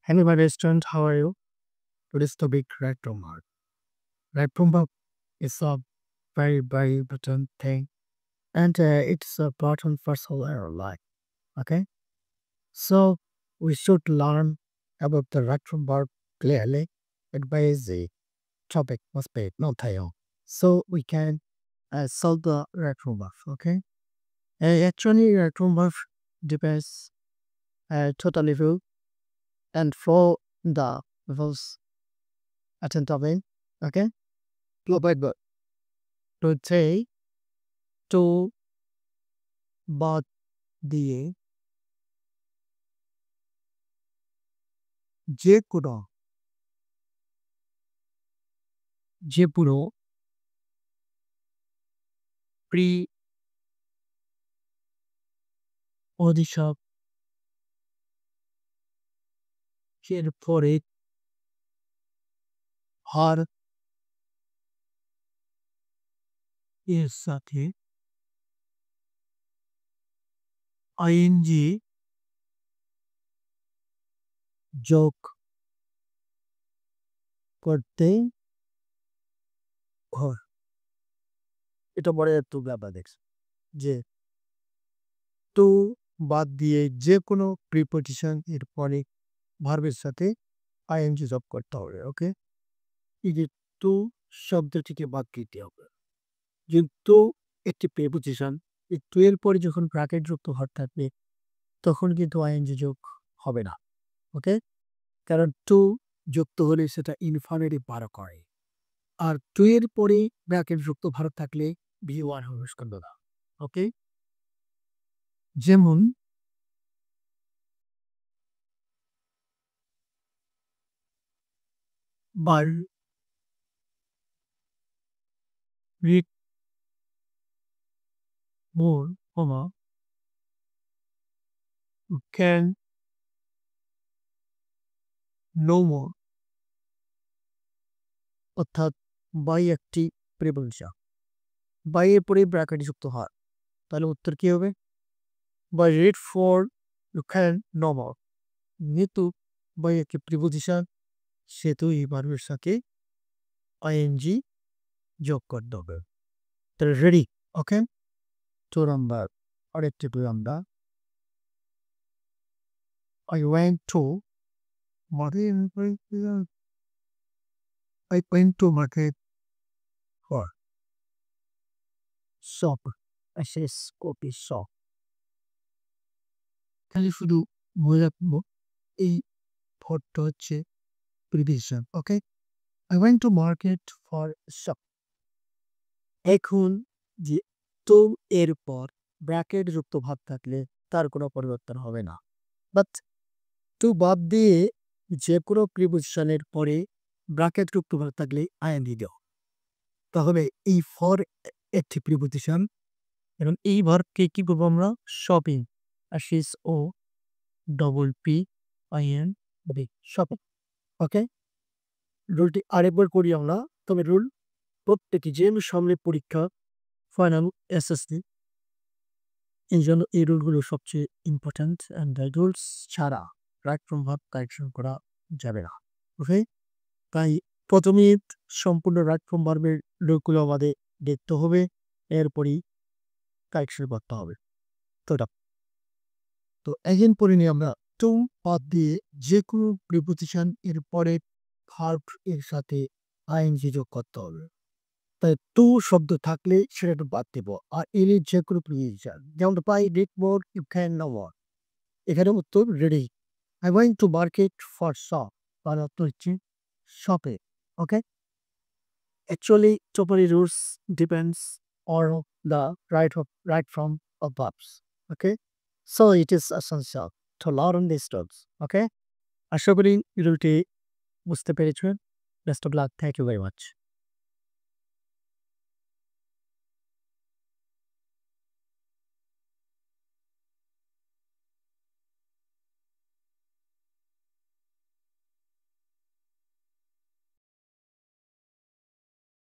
Hello, my restaurant. How are you? Today's topic, right from heart. Right from heart is a very important thing, and it's a important for our life. Okay, so we should learn about the right from heart clearly. Advise the topic must be not tail, so we can solve the right from heart. Okay, actually, right from heart depends totally view and for the was attentive. Okay, but today to বাদ দিয়ে যে কোনো যে পুরো pre অধিশাপ এর পরে হার এর সাথে আইএনজি যোগ করতে হয়। এটা পরে একটু ব্যাপার দেখছি যে টু বাদ দিয়ে যে কোনো প্রিপোজিশন এর পরে ভার্বের সাথে আইএনজি যোগ করতে হবে। ওকে, এই যে টু শব্দটিকে বাদ দিতে হবে, কিন্তু একটি প্রিপোজিশন এই টু এর পরে যখন ব্র্যাকেট যুক্ত ভার্ব থাকবে তখন কিন্তু আইএনজি যোগ হবে না। ওকে, কারণ টু যুক্ত হলে সেটা ইনফাইনাইটিভ বারো করে, আর টু এর পরে ব্র্যাকেট যুক্ত ভারত থাকলে বি ওয়ান হবে স্কন্দ না। ওকে, যেমন বার read more comma can know more, অর্থাৎ বাই একটি প্রিপোজিশন, বাই এর পরে ব্র্যাকেট যুক্ত হয়, তাহলে উত্তর কি হবে? By read for you can know more, যেহেতু বাই একটি প্রিপোজিশন সেহেতু এই ভার্বের সাথে আইএনজি যোগ করতে হবে। তাহলে রেডি। ওকে, 2 নাম্বার আরেকটি দুই আমরা I went to market for shop. শেষ কপি শপ, তাহলে শুধু মনে রাখবো এই ফরটা হচ্ছে provision. Okay, I went to market for shop। এখন যে তো এর পর ব্র্যাকেট যুক্ত ভাব থাকলে তার কোনো পরিবর্তন হবে না, বাট টু বাদ দিয়ে যে কোনো প্রিপোজিশনের পরে ব্র্যাকেট যুক্ত ভাব থাকলে আইএনজি দাও, তাহলে এই ফর একটি প্রিপোজিশন এবং এই ভার্বকে কি করবো আমরা? শপিং, আসিস ও double P I N B, shopping. Okay, রুলটি আরেকবার করি আমরা। তবে রুল প্রত্যেকটি যেহেতু সামনে পরীক্ষা, ফাইনাল, এসএসসি, এই জন্য এই রুলগুলো সবচেয়ে ইম্পর্ট্যান্ট, অ্যান্ড রুলস ছাড়া রাইট ফ্রম ভার্ব কারেকশন করা যাবে না। ওকে, তাই প্রথমে সম্পূর্ণ রাইট ফ্রম ভার্বের রুলগুলো আমাদের দেখতে হবে, এরপরই কারেকশন করতে হবে। তো এগেন পড়ে নিই আমরা। টু বাদ দিয়ে যে কোনো প্রিপোজিশন এর পরে ভার্ব এর সাথে আইএনজি যোগ করতে হবে। তাই টু শব্দ থাকলে সেটা একটু বাদ দেব, আর এর যে কোনো প্রিপোজিশন, যেমন পাই read more you can know more, এখানে উত্তর ready. I going to market for shop, তার অর্থ হচ্ছে শপে। ওকে, actually totally rules depends on the right from of verbs. Okay, so it is essential to learn these rules. Okay, আশা করি রুলটি বুঝতে পেরেছেন। Best of luck, thank you very much.